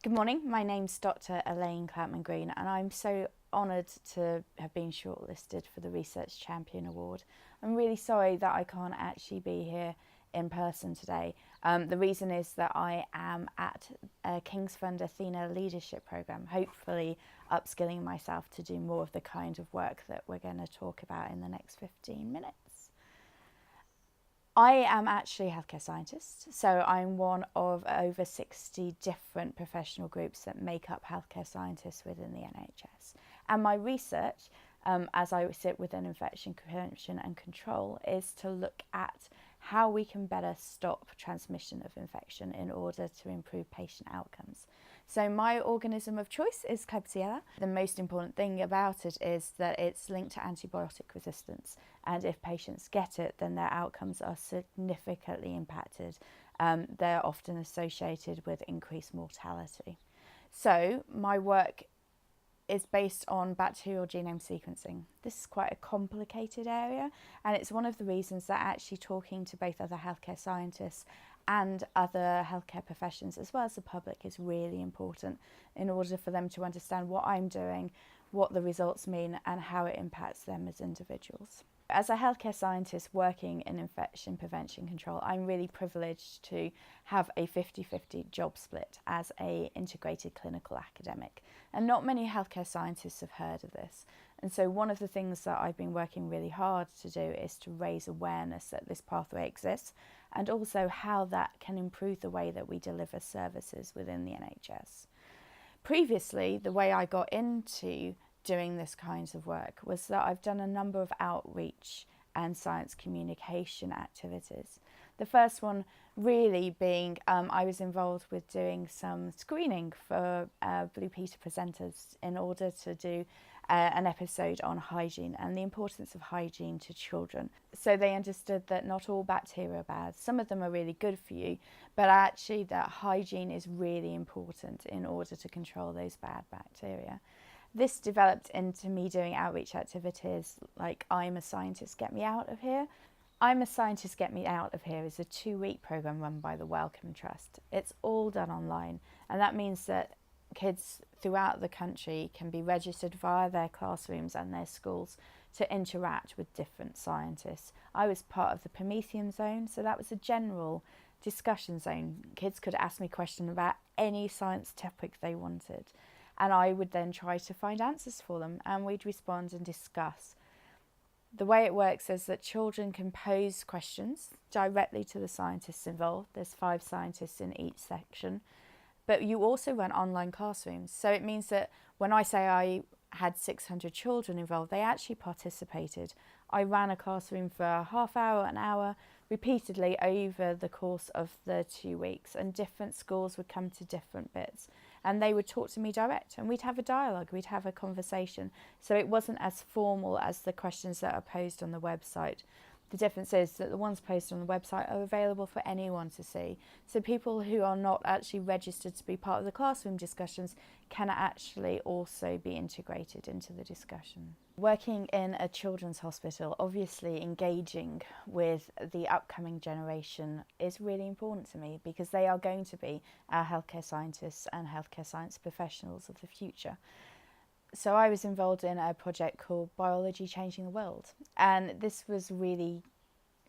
Good morning, my name's Dr Elaine Cloutman-Green and I'm so honoured to have been shortlisted for the Research Champion Award. I'm really sorry that I can't actually be here in person today. The reason is that I am at a King's Fund Athena leadership programme, hopefully upskilling myself to do more of the kind of work that we're going to talk about in the next 15 minutes. I am actually a healthcare scientist, so I'm one of over 60 different professional groups that make up healthcare scientists within the NHS. And my research, as I sit within infection prevention and control, is to look at how we can better stop transmission of infection in order to improve patient outcomes. So my organism of choice is Klebsiella. The most important thing about it is that it's linked to antibiotic resistance, and if patients get it, then their outcomes are significantly impacted. They're often associated with increased mortality. So my work is based on bacterial genome sequencing. This is quite a complicated area, and it's one of the reasons that actually talking to both other healthcare scientists and other healthcare professions as well as the public is really important in order for them to understand what I'm doing, what the results mean and how it impacts them as individuals. As a healthcare scientist working in infection prevention control, I'm really privileged to have a 50-50 job split as an integrated clinical academic. And not many healthcare scientists have heard of this. And so one of the things that I've been working really hard to do is to raise awareness that this pathway exists and also how that can improve the way that we deliver services within the NHS. Previously, the way I got into doing this kinds of work was that I've done a number of outreach and science communication activities. The first one really being I was involved with doing some screening for Blue Peter presenters in order to do an episode on hygiene and the importance of hygiene to children. So they understood that not all bacteria are bad. Some of them are really good for you, but actually that hygiene is really important in order to control those bad bacteria. This developed into me doing outreach activities like I'm a Scientist, Get Me Out of Here. I'm a Scientist, Get Me Out of Here is a 2-week programme run by the Wellcome Trust. It's all done online, and that means that kids throughout the country can be registered via their classrooms and their schools to interact with different scientists. I was part of the Promethean zone, so that was a general discussion zone. Kids could ask me questions about any science topic they wanted, and I would then try to find answers for them, and we'd respond and discuss. The way it works is that children can pose questions directly to the scientists involved. There's 5 scientists in each section, but you also run online classrooms. So it means that when I say I had 600 children involved, they actually participated. I ran a classroom for a half hour, an hour, repeatedly over the course of the 2 weeks, and different schools would come to different bits and they would talk to me direct and we'd have a dialogue, we'd have a conversation. So it wasn't as formal as the questions that are posed on the website. The difference is that the ones posted on the website are available for anyone to see. So people who are not actually registered to be part of the classroom discussions can actually also be integrated into the discussion. Working in a children's hospital, obviously engaging with the upcoming generation is really important to me because they are going to be our healthcare scientists and healthcare science professionals of the future. So I was involved in a project called Biology Changing the World, and this was really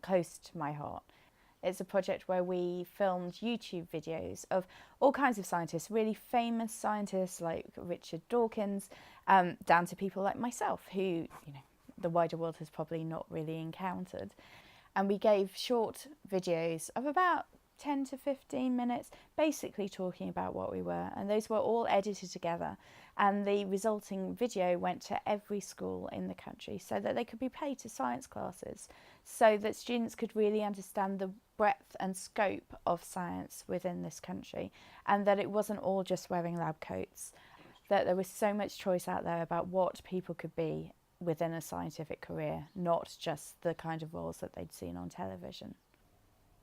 close to my heart. It's a project where we filmed YouTube videos of all kinds of scientists, really famous scientists like Richard Dawkins, down to people like myself who, the wider world has probably not really encountered. And we gave short videos of about 10 to 15 minutes, basically talking about what we were, and those were all edited together, and the resulting video went to every school in the country so that they could be played to science classes, so that students could really understand the breadth and scope of science within this country, and that it wasn't all just wearing lab coats, that there was so much choice out there about what people could be within a scientific career, not just the kind of roles that they'd seen on television.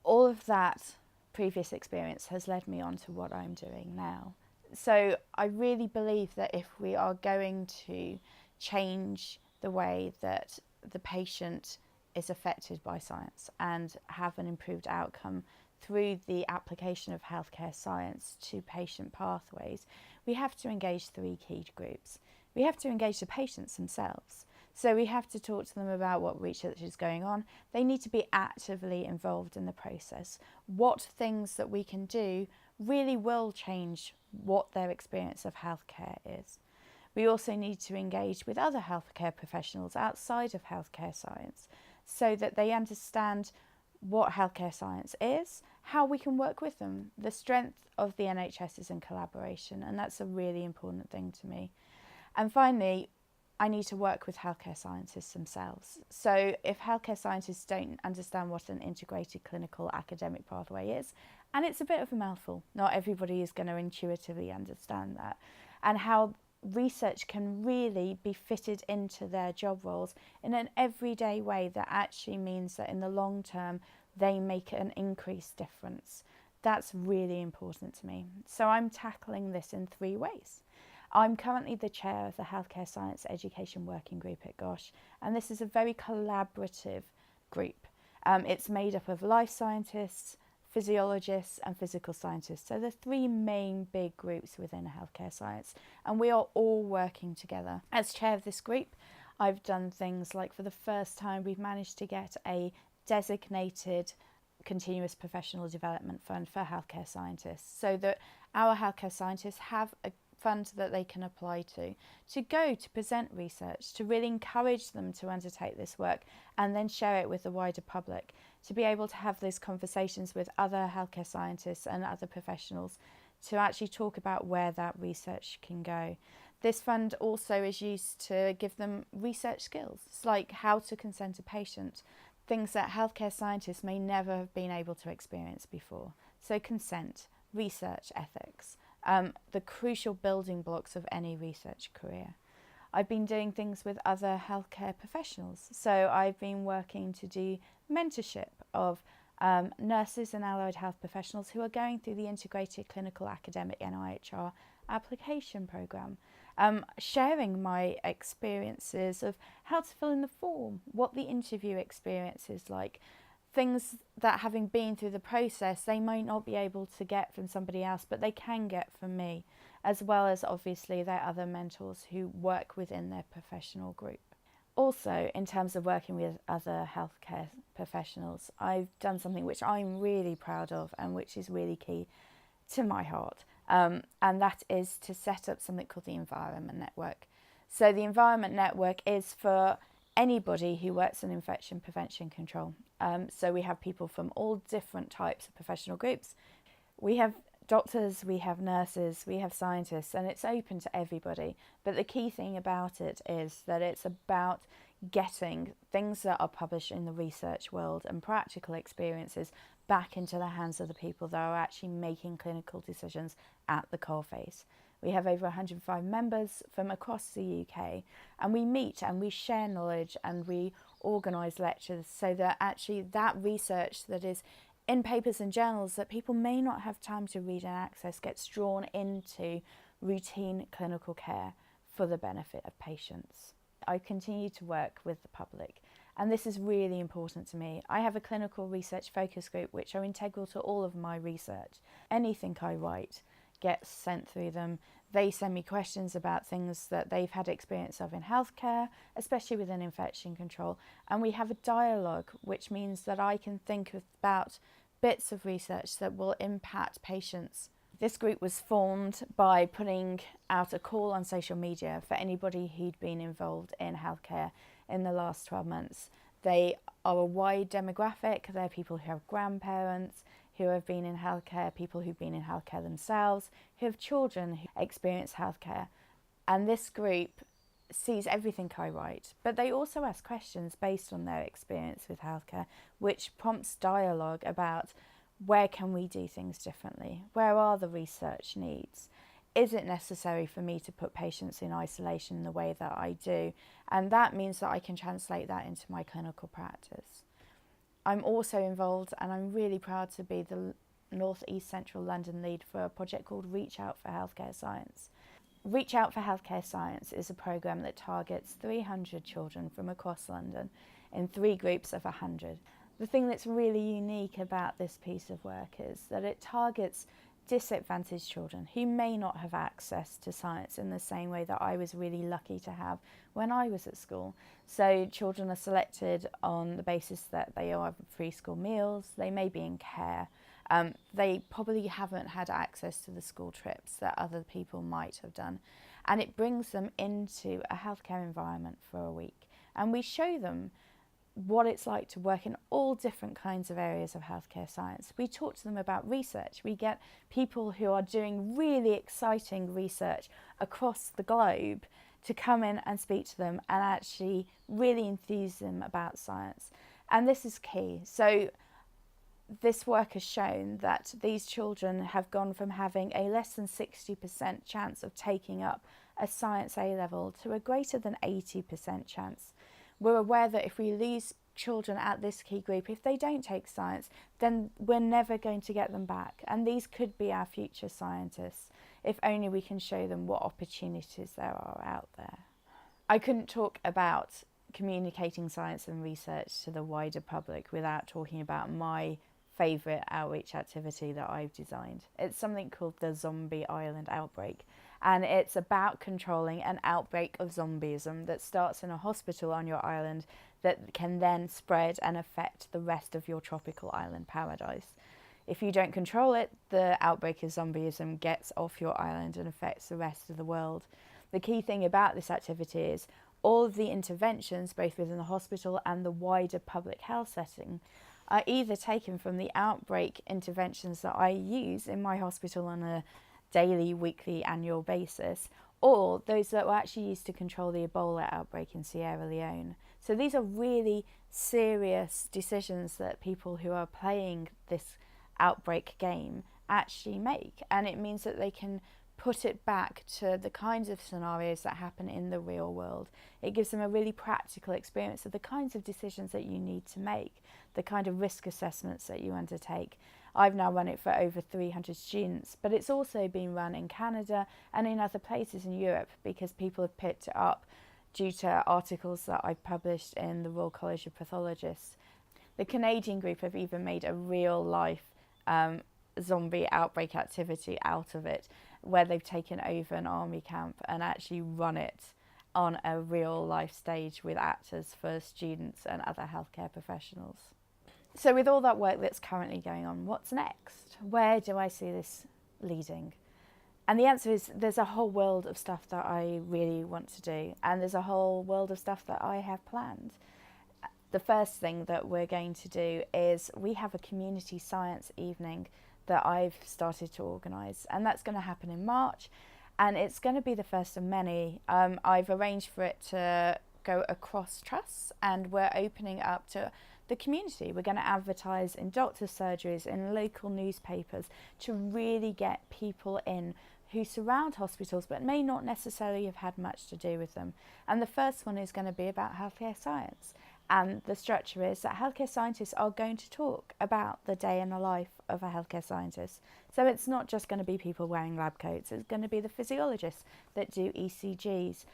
All of that previous experience has led me on to what I'm doing now. So I really believe that if we are going to change the way that the patient is affected by science and have an improved outcome through the application of healthcare science to patient pathways, we have to engage three key groups. We have to engage the patients themselves. So we have to talk to them about what research is going on. They need to be actively involved in the process. What things that we can do really will change what their experience of healthcare is. We also need to engage with other healthcare professionals outside of healthcare science so that they understand what healthcare science is, how we can work with them. The strength of the NHS is in collaboration, and that's a really important thing to me. And finally, I need to work with healthcare scientists themselves. So if healthcare scientists don't understand what an integrated clinical academic pathway is, and it's a bit of a mouthful, not everybody is going to intuitively understand that, and how research can really be fitted into their job roles in an everyday way that actually means that in the long term they make an increased difference. That's really important to me. So I'm tackling this in three ways. I'm currently the chair of the Healthcare Science Education Working Group at GOSH, and this is a very collaborative group. It's made up of life scientists, physiologists and physical scientists. So the three main big groups within healthcare science, and we are all working together. As chair of this group, I've done things like, for the first time, we've managed to get a designated continuous professional development fund for healthcare scientists, so that our healthcare scientists have a fund that they can apply to go to present research, to really encourage them to undertake this work and then share it with the wider public, to be able to have those conversations with other healthcare scientists and other professionals to actually talk about where that research can go. This fund also is used to give them research skills, like how to consent a patient, things that healthcare scientists may never have been able to experience before. So consent, research ethics, the crucial building blocks of any research career. I've been doing things with other healthcare professionals. So I've been working to do mentorship of nurses and allied health professionals who are going through the Integrated Clinical Academic NIHR application programme, sharing my experiences of how to fill in the form, what the interview experience is like, things that, having been through the process, they might not be able to get from somebody else, but they can get from me, as well as obviously their other mentors who work within their professional group. Also, in terms of working with other healthcare professionals, I've done something which I'm really proud of and which is really key to my heart, and that is to set up something called the Environment Network. So the Environment Network is for anybody who works in infection prevention control. So we have people from all different types of professional groups. We have doctors, we have nurses, we have scientists, and it's open to everybody. But the key thing about it is that it's about getting things that are published in the research world and practical experiences back into the hands of the people that are actually making clinical decisions at the coalface. We have over 105 members from across the UK, and we meet and we share knowledge and we organise lectures so that actually that research that is in papers and journals that people may not have time to read and access gets drawn into routine clinical care for the benefit of patients. I continue to work with the public, and this is really important to me. I have a clinical research focus group which are integral to all of my research. Anything I write gets sent through them. They send me questions about things that they've had experience of in healthcare, especially within infection control, and we have a dialogue, which means that I can think about bits of research that will impact patients. This group was formed by putting out a call on social media for anybody who'd been involved in healthcare in the last 12 months. They are a wide demographic. They're people who have grandparents, who have been in healthcare, people who've been in healthcare themselves, who have children who experience healthcare. And this group sees everything I write, but they also ask questions based on their experience with healthcare, which prompts dialogue about where can we do things differently? Where are the research needs? Is it necessary for me to put patients in isolation in the way that I do? And that means that I can translate that into my clinical practice. I'm also involved, and I'm really proud to be the North East Central London lead for a project called Reach Out for Healthcare Science. Reach Out for Healthcare Science is a programme that targets 300 children from across London in 3 groups of 100. The thing that's really unique about this piece of work is that it targets disadvantaged children who may not have access to science in the same way that I was really lucky to have when I was at school. So children are selected on the basis that they are free school meals, they may be in care, they probably haven't had access to the school trips that other people might have done. And it brings them into a healthcare environment for a week. And we show them what it's like to work in all different kinds of areas of healthcare science. We talk to them about research. We get people who are doing really exciting research across the globe to come in and speak to them and actually really enthuse them about science. And this is key. So this work has shown that these children have gone from having a less than 60% chance of taking up a science A-level to a greater than 80% chance. We're aware that if we lose children at this key group, if they don't take science, then we're never going to get them back. And these could be our future scientists, if only we can show them what opportunities there are out there. I couldn't talk about communicating science and research to the wider public without talking about my favourite outreach activity that I've designed. It's something called the Zombie Island Outbreak, and it's about controlling an outbreak of zombieism that starts in a hospital on your island that can then spread and affect the rest of your tropical island paradise. If you don't control it, the outbreak of zombieism gets off your island and affects the rest of the world. The key thing about this activity is all of the interventions, both within the hospital and the wider public health setting, are either taken from the outbreak interventions that I use in my hospital on a daily, weekly, annual basis, or those that were actually used to control the Ebola outbreak in Sierra Leone. So these are really serious decisions that people who are playing this outbreak game actually make, and it means that they can put it back to the kinds of scenarios that happen in the real world. It gives them a really practical experience of the kinds of decisions that you need to make, the kind of risk assessments that you undertake. I've now run it for over 300 students, but it's also been run in Canada and in other places in Europe because people have picked it up due to articles that I've published in the Royal College of Pathologists. The Canadian group have even made a real life zombie outbreak activity out of it, where they've taken over an army camp and actually run it on a real life stage with actors for students and other healthcare professionals. So with all that work that's currently going on, what's next? Where do I see this leading? And the answer is there's a whole world of stuff that I really want to do, and there's a whole world of stuff that I have planned. The first thing that we're going to do is we have a community science evening that I've started to organise, and that's going to happen in March, and it's going to be the first of many. I've arranged for it to go across trusts, and we're opening up to the community. We're going to advertise in doctors' surgeries, in local newspapers, to really get people in who surround hospitals but may not necessarily have had much to do with them. And the first one is going to be about healthcare science. And the structure is that healthcare scientists are going to talk about the day in the life of a healthcare scientist. So it's not just going to be people wearing lab coats, it's going to be the physiologists that do ECGs.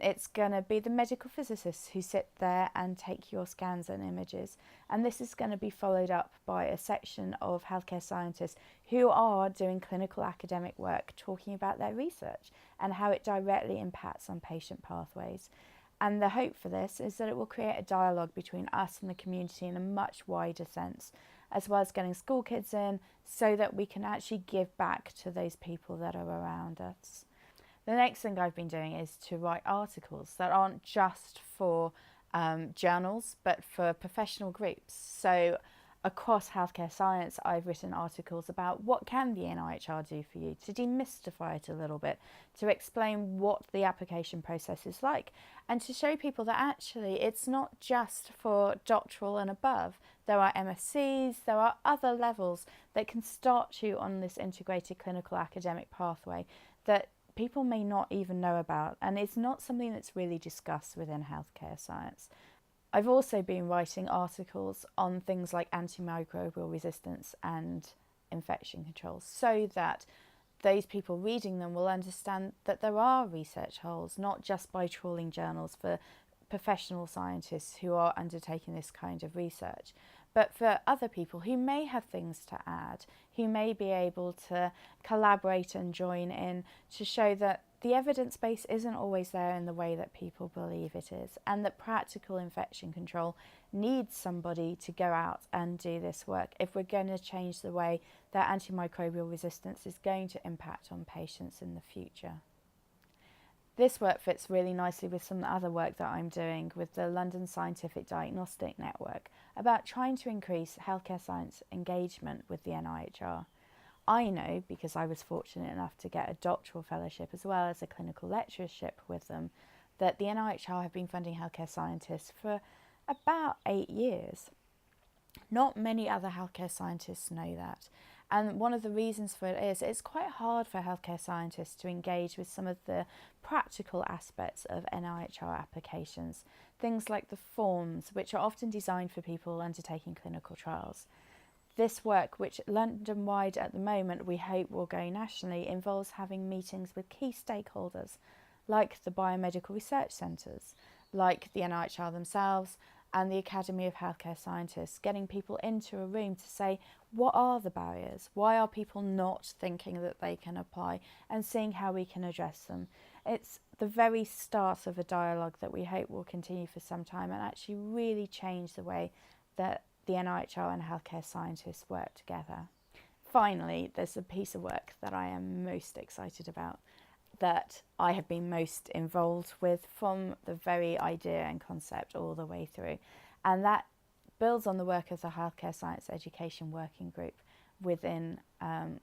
It's going to be the medical physicists who sit there and take your scans and images. And this is going to be followed up by a section of healthcare scientists who are doing clinical academic work, talking about their research and how it directly impacts on patient pathways. And the hope for this is that it will create a dialogue between us and the community in a much wider sense, as well as getting school kids in so that we can actually give back to those people that are around us. The next thing I've been doing is to write articles that aren't just for journals, but for professional groups. So across healthcare science, I've written articles about what can the NIHR do for you, to demystify it a little bit, to explain what the application process is like, and to show people that actually it's not just for doctoral and above. There are MSCs, there are other levels that can start you on this integrated clinical academic pathway that people may not even know about, and it's not something that's really discussed within healthcare science. I've also been writing articles on things like antimicrobial resistance and infection control, so that those people reading them will understand that there are research holes, not just by trawling journals for professional scientists who are undertaking this kind of research, But for other people who may have things to add, who may be able to collaborate and join in to show that the evidence base isn't always there in the way that people believe it is, and that practical infection control needs somebody to go out and do this work if we're going to change the way that antimicrobial resistance is going to impact on patients in the future. This work fits really nicely with some other work that I'm doing with the London Scientific Diagnostic Network about trying to increase healthcare science engagement with the NIHR. I know, because I was fortunate enough to get a doctoral fellowship as well as a clinical lectureship with them, that the NIHR have been funding healthcare scientists for about 8 years. Not many other healthcare scientists know that. And one of the reasons for it is it's quite hard for healthcare scientists to engage with some of the practical aspects of NIHR applications. Things like the forms, which are often designed for people undertaking clinical trials. This work, which London-wide at the moment we hope will go nationally, involves having meetings with key stakeholders like the biomedical research centres, like the NIHR themselves and the Academy of Healthcare Scientists, getting people into a room to say, what are the barriers? Why are people not thinking that they can apply, and seeing how we can address them? It's the very start of a dialogue that we hope will continue for some time and actually really change the way that the NIHR and healthcare scientists work together. Finally, there's a piece of work that I am most excited about, that I have been most involved with from the very idea and concept all the way through. And that builds on the work of the Healthcare Science Education Working Group within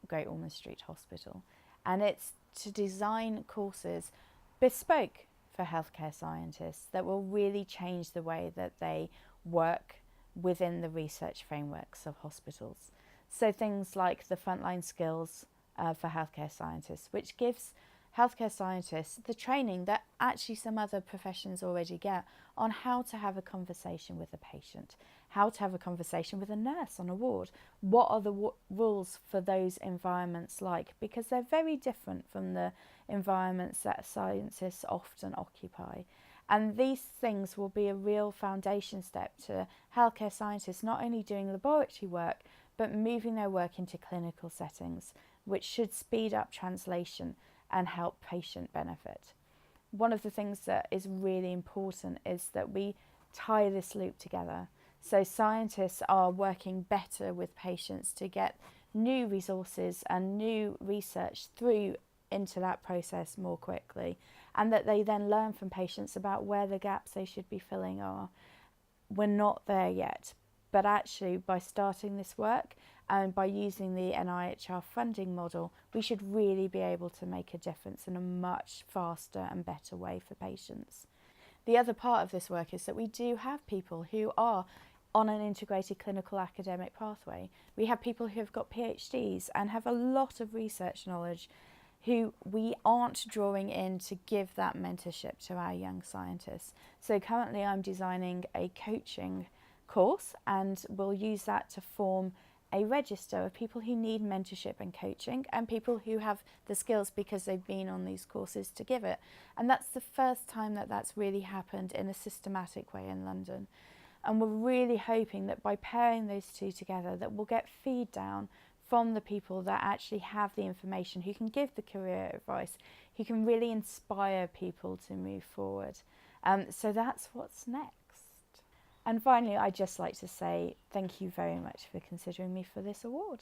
Great Ormond Street Hospital. And it's to design courses bespoke for healthcare scientists that will really change the way that they work within the research frameworks of hospitals. So things like the frontline skills for healthcare scientists, which gives healthcare scientists the training that actually some other professions already get on how to have a conversation with a patient, how to have a conversation with a nurse on a ward. What are the rules for those environments like? Because they're very different from the environments that scientists often occupy. And these things will be a real foundation step to healthcare scientists not only doing laboratory work, but moving their work into clinical settings, which should speed up translation and help patient benefit. One of the things that is really important is that we tie this loop together. So scientists are working better with patients to get new resources and new research through into that process more quickly, and that they then learn from patients about where the gaps they should be filling are. We're not there yet, but actually by starting this work and by using the NIHR funding model, we should really be able to make a difference in a much faster and better way for patients. The other part of this work is that we do have people who are on an integrated clinical academic pathway. We have people who have got PhDs and have a lot of research knowledge who we aren't drawing in to give that mentorship to our young scientists. So currently I'm designing a coaching course, and we'll use that to form a register of people who need mentorship and coaching, and people who have the skills because they've been on these courses to give it. And that's the first time that that's really happened in a systematic way in London. And we're really hoping that by pairing those two together, that we'll get feed down from the people that actually have the information, who can give the career advice, who can really inspire people to move forward. So that's what's next. And finally, I'd just like to say thank you very much for considering me for this award.